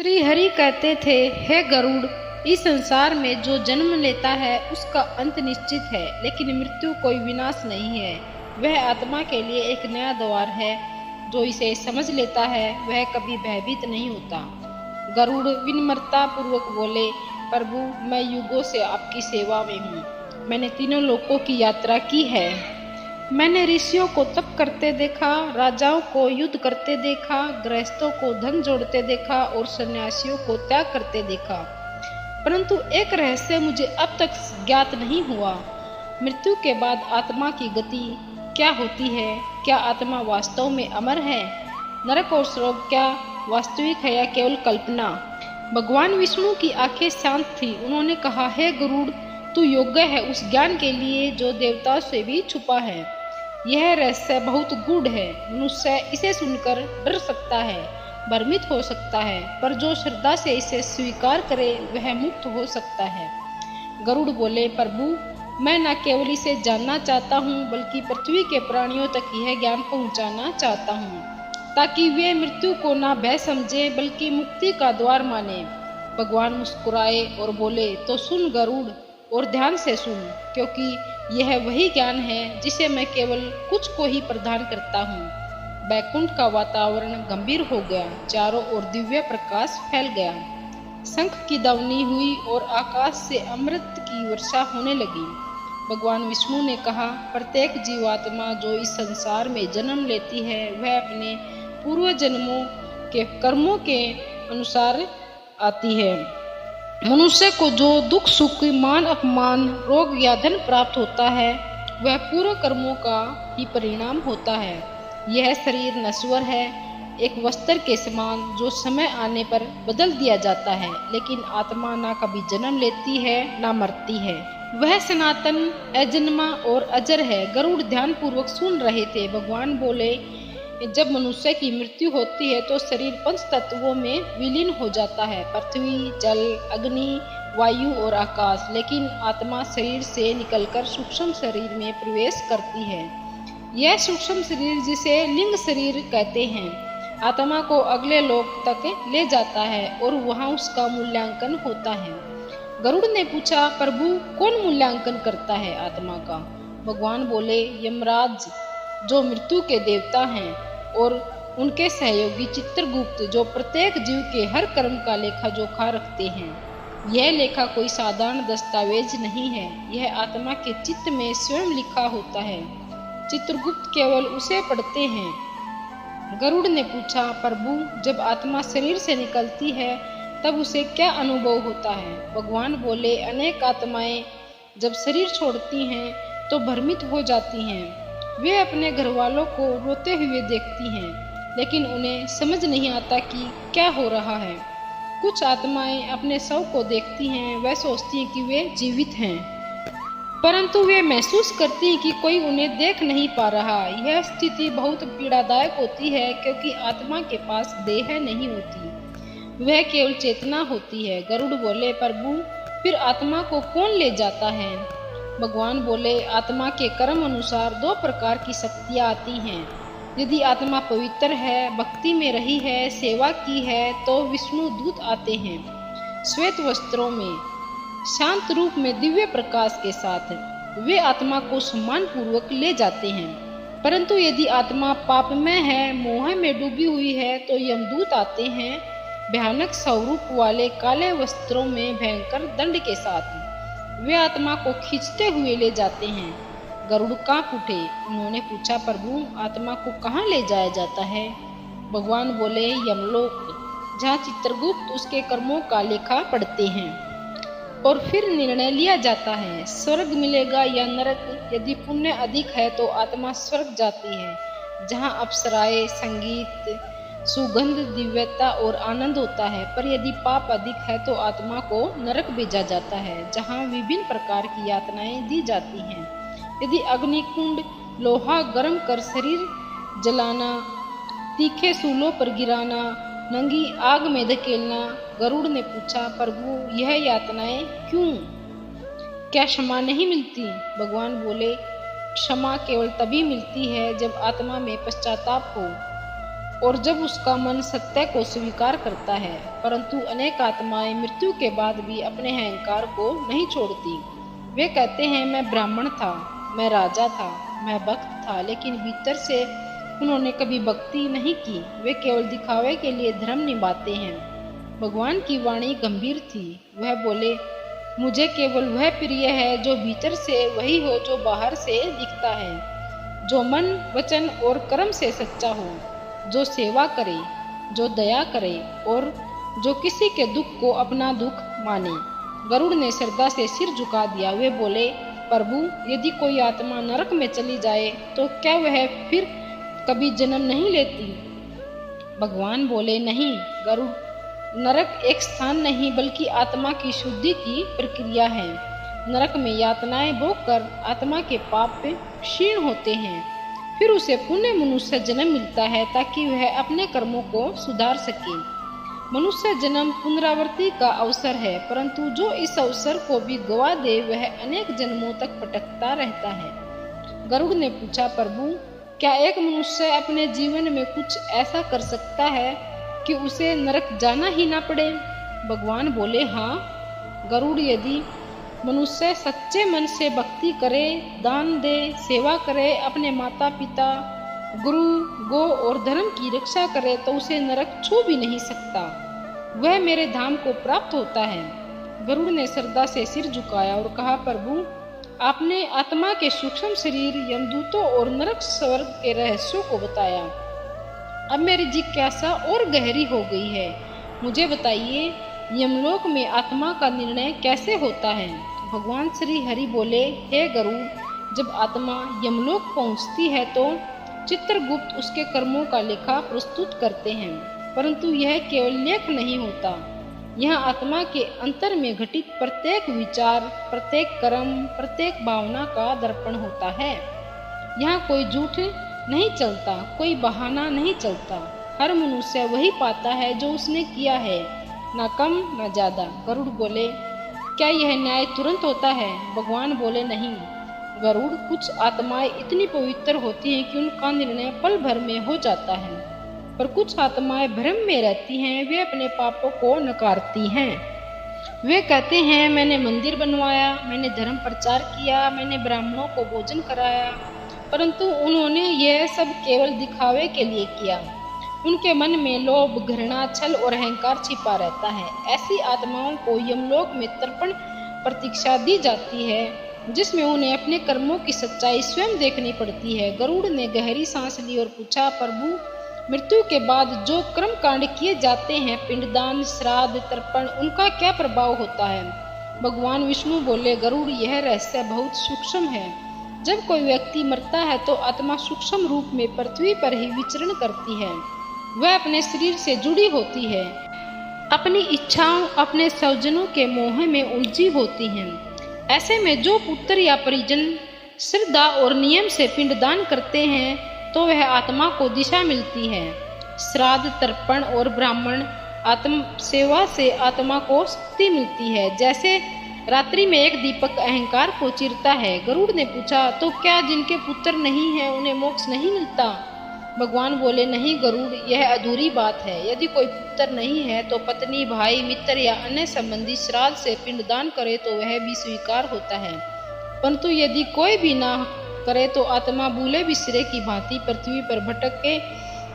श्री हरि कहते थे, हे गरुड़, इस संसार में जो जन्म लेता है उसका अंत निश्चित है, लेकिन मृत्यु कोई विनाश नहीं है। वह आत्मा के लिए एक नया द्वार है। जो इसे समझ लेता है वह कभी भयभीत नहीं होता। गरुड़ विनम्रता पूर्वक बोले, प्रभु, मैं युगों से आपकी सेवा में हूँ। मैंने तीनों लोकों की यात्रा की है। मैंने ऋषियों को तप करते देखा, राजाओं को युद्ध करते देखा, गृहस्थों को धन जोड़ते देखा और सन्यासियों को त्याग करते देखा, परंतु एक रहस्य मुझे अब तक ज्ञात नहीं हुआ। मृत्यु के बाद आत्मा की गति क्या होती है? क्या आत्मा वास्तव में अमर है? नरक और स्वर्ग क्या वास्तविक है या केवल कल्पना? भगवान विष्णु की आंखें शांत थी। उन्होंने कहा, हे गरुड़, तू योग्य है उस ज्ञान के लिए जो देवताओं से भी छुपा है। यह रहस्य बहुत गूढ़ है। मनुष्य इसे सुनकर डर सकता है, भ्रमित हो सकता है, पर जो श्रद्धा से इसे स्वीकार करे वह मुक्त हो सकता है। गरुड़ बोले, प्रभु, मैं न केवल इसे जानना चाहता हूँ बल्कि पृथ्वी के प्राणियों तक यह ज्ञान पहुँचाना चाहता हूँ, ताकि वे मृत्यु को न भय समझे बल्कि मुक्ति का द्वार माने। भगवान मुस्कुराए और बोले, तो सुन गरुड़, और ध्यान से सुन, क्योंकि यह वही ज्ञान है जिसे मैं केवल कुछ को ही प्रदान करता हूँ। बैकुंठ का वातावरण गंभीर हो गया, चारों ओर दिव्य प्रकाश फैल गया, शंख की ध्वनि हुई और आकाश से अमृत की वर्षा होने लगी। भगवान विष्णु ने कहा, प्रत्येक जीवात्मा जो इस संसार में जन्म लेती है वह अपने पूर्व जन्मों के कर्मों के अनुसार आती है। मनुष्य को जो दुख सुख, मान अपमान, रोग या धन प्राप्त होता है वह पूर्व कर्मों का ही परिणाम होता है। यह शरीर नश्वर है, एक वस्त्र के समान जो समय आने पर बदल दिया जाता है, लेकिन आत्मा ना कभी जन्म लेती है ना मरती है। वह सनातन, अजन्मा और अजर है। गरुड़ ध्यान पूर्वक सुन रहे थे। भगवान बोले, जब मनुष्य की मृत्यु होती है तो शरीर पंच तत्वों में विलीन हो जाता है, पृथ्वी, जल, अग्नि, वायु और आकाश। लेकिन आत्मा शरीर से निकलकर सूक्ष्म शरीर में प्रवेश करती है। यह सूक्ष्म शरीर, जिसे लिंग शरीर कहते हैं, आत्मा को अगले लोक तक ले जाता है और वहां उसका मूल्यांकन होता है। गरुड़ ने पूछा, प्रभु, कौन मूल्यांकन करता है आत्मा का? भगवान बोले, यमराज, जो मृत्यु के देवता हैं, और उनके सहयोगी चित्रगुप्त, जो प्रत्येक जीव के हर कर्म का लेखा जोखा रखते हैं। यह लेखा कोई साधारण दस्तावेज नहीं है, यह आत्मा के चित्त में स्वयं लिखा होता है। चित्रगुप्त केवल उसे पढ़ते हैं। गरुड़ ने पूछा, प्रभु, जब आत्मा शरीर से निकलती है तब उसे क्या अनुभव होता है? भगवान बोले, अनेक आत्माएं जब शरीर छोड़ती हैं तो भ्रमित हो जाती हैं। वे अपने घर वालों को रोते हुए देखती हैं, लेकिन उन्हें समझ नहीं आता कि क्या हो रहा है। कुछ आत्माएं अपने शव को देखती हैं, वह सोचती हैं कि वे जीवित हैं, परंतु वे महसूस करती हैं कि कोई उन्हें देख नहीं पा रहा। यह स्थिति बहुत पीड़ादायक होती है, क्योंकि आत्मा के पास देह नहीं होती, वह केवल चेतना होती है। गरुड़ बोले, प्रभु, फिर आत्मा को कौन ले जाता है? भगवान बोले, आत्मा के कर्म अनुसार दो प्रकार की शक्तियाँ आती हैं। यदि आत्मा पवित्र है, भक्ति में रही है, सेवा की है, तो विष्णु दूत आते हैं, श्वेत वस्त्रों में, शांत रूप में, दिव्य प्रकाश के साथ। वे आत्मा को सम्मान पूर्वक ले जाते हैं। परंतु यदि आत्मा पाप में है, मोह में डूबी हुई है, तो यमदूत आते हैं, भयानक स्वरूप वाले काले वस्त्रों में, भयंकर दंड के साथ। वे आत्मा को खींचते हुए ले जाते हैं। गरुड़ कांप उठे। उन्होंने पूछा, प्रभु, आत्मा को कहाँ ले जाया जाता है? भगवान बोले, यमलोक, जहाँ चित्रगुप्त उसके कर्मों का लेखा पढ़ते हैं और फिर निर्णय लिया जाता है, स्वर्ग मिलेगा या नरक। यदि पुण्य अधिक है तो आत्मा स्वर्ग जाती है, जहाँ अप्सराएं, संगीत, सुगंध, दिव्यता और आनंद होता है। पर यदि पाप अधिक है तो आत्मा को नरक भेजा जाता है, जहाँ विभिन्न प्रकार की यातनाएं दी जाती हैं। यदि अग्निकुंड, लोहा गर्म कर शरीर जलाना, तीखे सूलों पर गिराना, नंगी आग में धकेलना। गरुड़ ने पूछा, प्रभु, यह यातनाएं क्यों? क्या क्षमा नहीं मिलती? भगवान बोले, क्षमा केवल तभी मिलती है जब आत्मा में पश्चाताप हो। और जब उसका मन सत्य को स्वीकार करता है। परंतु अनेक आत्माएं मृत्यु के बाद भी अपने अहंकार को नहीं छोड़ती। वे कहते हैं मैं ब्राह्मण था, मैं राजा था, मैं भक्त था, लेकिन भीतर से उन्होंने कभी भक्ति नहीं की। वे केवल दिखावे के लिए धर्म निभाते हैं। भगवान की वाणी गंभीर थी। वह बोले, मुझे केवल वह प्रिय है जो भीतर से वही हो जो बाहर से दिखता है, जो मन, वचन और कर्म से सच्चा हो, जो सेवा करे, जो दया करे और जो किसी के दुख को अपना दुख माने। गरुड़ ने श्रद्धा से सिर झुका दिया। वे बोले, प्रभु, यदि कोई आत्मा नरक में चली जाए तो क्या वह फिर कभी जन्म नहीं लेती? भगवान बोले, नहीं गरुड़, नरक एक स्थान नहीं बल्कि आत्मा की शुद्धि की प्रक्रिया है। नरक में यातनाएं भोगकर आत्मा के पाप क्षीण होते हैं, फिर उसे पुण्य मनुष्य जन्म मिलता है ताकि वह अपने कर्मों को सुधार सके। मनुष्य जन्म पुनरावृत्ति का अवसर है, परंतु जो इस अवसर को भी गवा दे वह अनेक जन्मों तक भटकता रहता है। गरुड़ ने पूछा, प्रभु, क्या एक मनुष्य अपने जीवन में कुछ ऐसा कर सकता है कि उसे नरक जाना ही ना पड़े? भगवान बोले, हाँ गरुड़, यदि मनुष्य सच्चे मन से भक्ति करे, दान दे, सेवा करे, अपने माता पिता, गुरु, गो और धर्म की रक्षा करे तो उसे नरक छू भी नहीं सकता। वह मेरे धाम को प्राप्त होता है। गरुड़ ने श्रद्धा से सिर झुकाया और कहा, प्रभु, आपने आत्मा के सूक्ष्म शरीर, यमदूतों और नरक स्वर्ग के रहस्यों को बताया। अब मेरी जिज्ञासा और गहरी हो गई है। मुझे बताइए, यमलोक में आत्मा का निर्णय कैसे होता है? भगवान श्री हरि बोले, हे गरुड़, जब आत्मा यमलोक पहुंचती है तो चित्रगुप्त उसके कर्मों का लेखा प्रस्तुत करते हैं, परंतु यह केवल लेख नहीं होता। यह आत्मा के अंतर में घटित प्रत्येक विचार, प्रत्येक कर्म, प्रत्येक भावना का दर्पण होता है। यहाँ कोई झूठ नहीं चलता, कोई बहाना नहीं चलता। हर मनुष्य वही पाता है जो उसने किया है, न कम न ज्यादा। गरुड़ बोले, क्या यह न्याय तुरंत होता है? भगवान बोले, नहीं गरुड़, कुछ आत्माएं इतनी पवित्र होती हैं कि उनका निर्णय पल भर में हो जाता है, पर कुछ आत्माएं भ्रम में रहती हैं। वे अपने पापों को नकारती हैं। वे कहते हैं, मैंने मंदिर बनवाया, मैंने धर्म प्रचार किया, मैंने ब्राह्मणों को भोजन कराया, परंतु उन्होंने यह सब केवल दिखावे के लिए किया। उनके मन में लोभ, घृणा, छल और अहंकार छिपा रहता है। ऐसी आत्माओं को यमलोक में तर्पण प्रतीक्षा दी जाती है, जिसमें उन्हें अपने कर्मों की सच्चाई स्वयं देखनी पड़ती है। गरुड़ ने गहरी सांस ली और पूछा, प्रभु, मृत्यु के बाद जो कर्म कांड किए जाते हैं, पिंडदान, श्राद्ध, तर्पण, उनका क्या प्रभाव होता है? भगवान विष्णु बोले, गरुड़, यह रहस्य बहुत सूक्ष्म है। जब कोई व्यक्ति मरता है तो आत्मा सूक्ष्म रूप में पृथ्वी पर ही विचरण करती है। वह अपने शरीर से जुड़ी होती है, अपनी इच्छाओं, अपने स्वजनों के मोह में उलझी होती है। ऐसे में जो पुत्र या परिजन श्रद्धा और नियम से पिंडदान करते हैं तो वह आत्मा को दिशा मिलती है। श्राद्ध, तर्पण और ब्राह्मण आत्म सेवा से आत्मा को शक्ति मिलती है, जैसे रात्रि में एक दीपक अहंकार को चिरता है। गरुड़ ने पूछा, तो क्या जिनके पुत्र नहीं है उन्हें मोक्ष नहीं मिलता? भगवान बोले, नहीं गरुड़, यह अधूरी बात है। यदि कोई पुत्र नहीं है तो पत्नी, भाई, मित्र या अन्य संबंधी श्राद्ध से पिंडदान करे तो वह भी स्वीकार होता है, परंतु यदि कोई भी ना करे तो आत्मा भूले बिसरे की भांति पृथ्वी पर भटके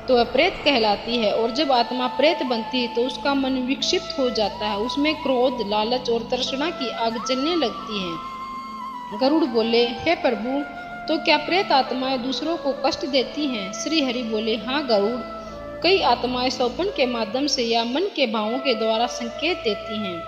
तो वह प्रेत कहलाती है। और जब आत्मा प्रेत बनती है तो उसका मन विक्षिप्त हो जाता है, उसमें क्रोध, लालच और तृष्णा की आग जलने लगती है। गरुड़ बोले, हे प्रभु, तो क्या प्रेत आत्माएं दूसरों को कष्ट देती हैं? श्री हरि बोले, हाँ गरुड़, कई आत्माएं स्वप्न के माध्यम से या मन के भावों के द्वारा संकेत देती हैं।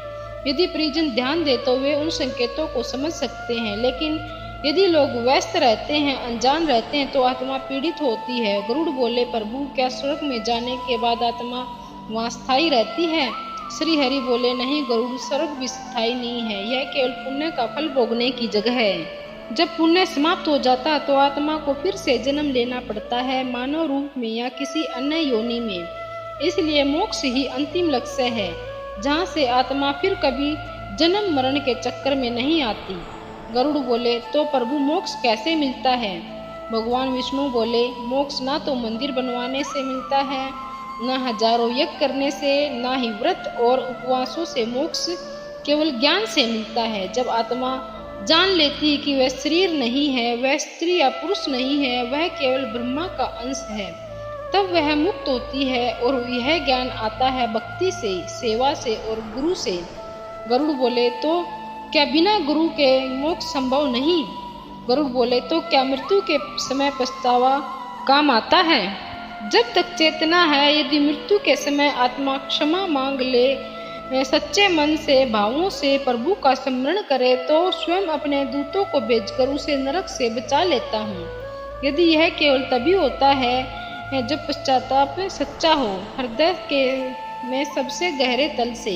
यदि परिजन ध्यान दे तो वे उन संकेतों को समझ सकते हैं, लेकिन यदि लोग व्यस्त रहते हैं, अनजान रहते हैं तो आत्मा पीड़ित होती है। गरुड़ बोले, प्रभु, क्या स्वर्ग में जाने के बाद आत्मा वहाँ स्थायी रहती है? श्री हरि बोले, नहीं गरुड़, स्वर्ग भी स्थायी नहीं है, यह केवल पुण्य का फल भोगने की जगह है। जब पुण्य समाप्त हो जाता है तो आत्मा को फिर से जन्म लेना पड़ता है, मानव रूप में या किसी अन्य योनि में। इसलिए मोक्ष ही अंतिम लक्ष्य है, जहाँ से आत्मा फिर कभी जन्म मरण के चक्कर में नहीं आती। गरुड़ बोले, तो प्रभु मोक्ष कैसे मिलता है? भगवान विष्णु बोले, मोक्ष ना तो मंदिर बनवाने से मिलता है, न हजारों यज्ञ करने से, ना ही व्रत और उपवासों से मोक्ष केवल ज्ञान से मिलता है। जब आत्मा जान लेती है कि वह शरीर नहीं है, वह स्त्री या पुरुष नहीं है, वह केवल ब्रह्मा का अंश है, तब वह मुक्त होती है। और यह ज्ञान आता है भक्ति से, सेवा से और गुरु से। गरुड़ बोले, तो क्या बिना गुरु के मोक्ष संभव नहीं? गरुड़ बोले, तो क्या मृत्यु के समय पछतावा काम आता है? जब तक चेतना है, यदि मृत्यु के समय आत्मा क्षमा मांग ले, सच्चे मन से, भावों से प्रभु का स्मरण करे, तो स्वयं अपने दूतों को भेजकर उसे नरक से बचा लेता हूँ। यदि यह केवल तभी होता है जब पश्चाताप सच्चा हो, हृदय के में सबसे गहरे तल से।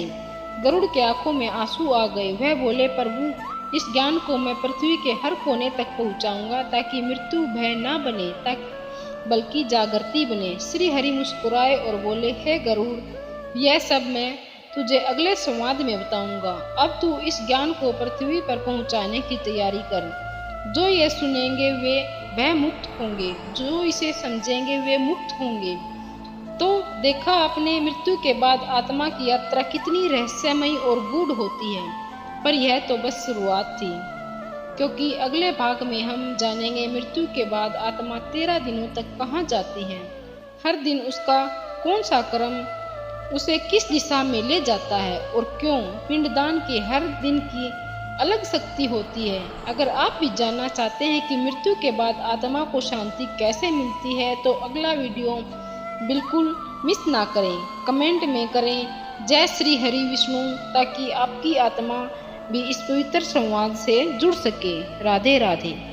गरुड़ के आंखों में आंसू आ गए। वह बोले, प्रभु, इस ज्ञान को मैं पृथ्वी के हर कोने तक पहुँचाऊंगा, ताकि मृत्यु भय न बने, बल्कि जागृति बने। श्री हरि मुस्कुराए और बोले, हे गरुड़, यह सब मैं तुझे अगले संवाद में बताऊंगा। अब तू इस ज्ञान को पृथ्वी पर पहुंचाने की तैयारी कर। जो ये सुनेंगे वे भय मुक्त होंगे, जो इसे समझेंगे वे मुक्त होंगे। तो देखा आपने, मृत्यु के बाद आत्मा की यात्रा कितनी रहस्यमयी और गूढ़ होती है। पर यह तो बस शुरुआत थी, क्योंकि अगले भाग में हम जानेंगे मृत्यु के बाद आत्मा 13 दिनों तक कहाँ जाती है, हर दिन उसका कौन सा कर्म उसे किस दिशा में ले जाता है, और क्यों पिंडदान के हर दिन की अलग शक्ति होती है। अगर आप भी जानना चाहते हैं कि मृत्यु के बाद आत्मा को शांति कैसे मिलती है, तो अगला वीडियो बिल्कुल मिस ना करें। कमेंट में करें जय श्री हरि विष्णु, ताकि आपकी आत्मा भी इस पवित्र संवाद से जुड़ सके। राधे राधे।